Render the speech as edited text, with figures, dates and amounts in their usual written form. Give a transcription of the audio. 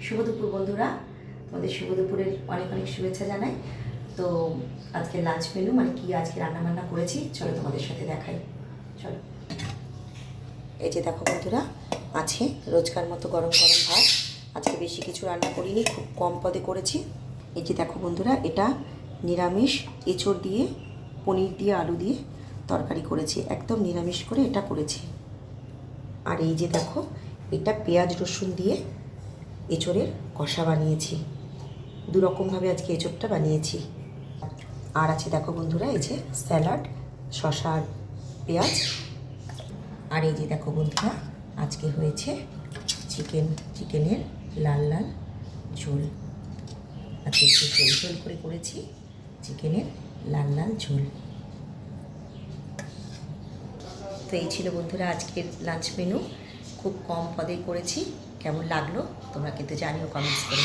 শুভ দুপুর বন্ধুরা, তোমাদের শুভ দুপুরের অনেক অনেক শুভেচ্ছা জানাই। তো আজকে লাঞ্চ মেনু মানে কি আজকে রান্নাবান্না করেছি চলো তোমাদের সাথে দেখাই। চলো, এই যে দেখো বন্ধুরা, আছে রোজকার মতো গরম গরম ভাত। আজকে বেশি কিছু রান্না করিনি, খুব কম পদে করেছি। এই যে দেখো বন্ধুরা, এটা নিরামিষ এঁচড় দিয়ে পনির দিয়ে আলু দিয়ে তরকারি করেছি, একদম নিরামিষ করে এটা করেছি। আর এই যে দেখো, এটা পেঁয়াজ রসুন দিয়ে এঁচড়ের কষা বানিয়েছি। দুরকমভাবে আজকে এঁচড়টা বানিয়েছি। আর আছে দেখো বন্ধুরা, এই যে স্যালাড, শসা আর পেঁয়াজ। আর এই যে দেখো বন্ধুরা, আজকে হয়েছে চিকেনের লাল লাল ঝোল। আজকে একটু ঝোল ঝোল করে করেছি চিকেনের লাল লাল ঝোল। তো এই ছিল বন্ধুরা আজকের লাঞ্চ মেনু, খুব কম পদে করেছি। কেমন লাগলো তোমরা কিন্তু জানিও কমেন্টস করে।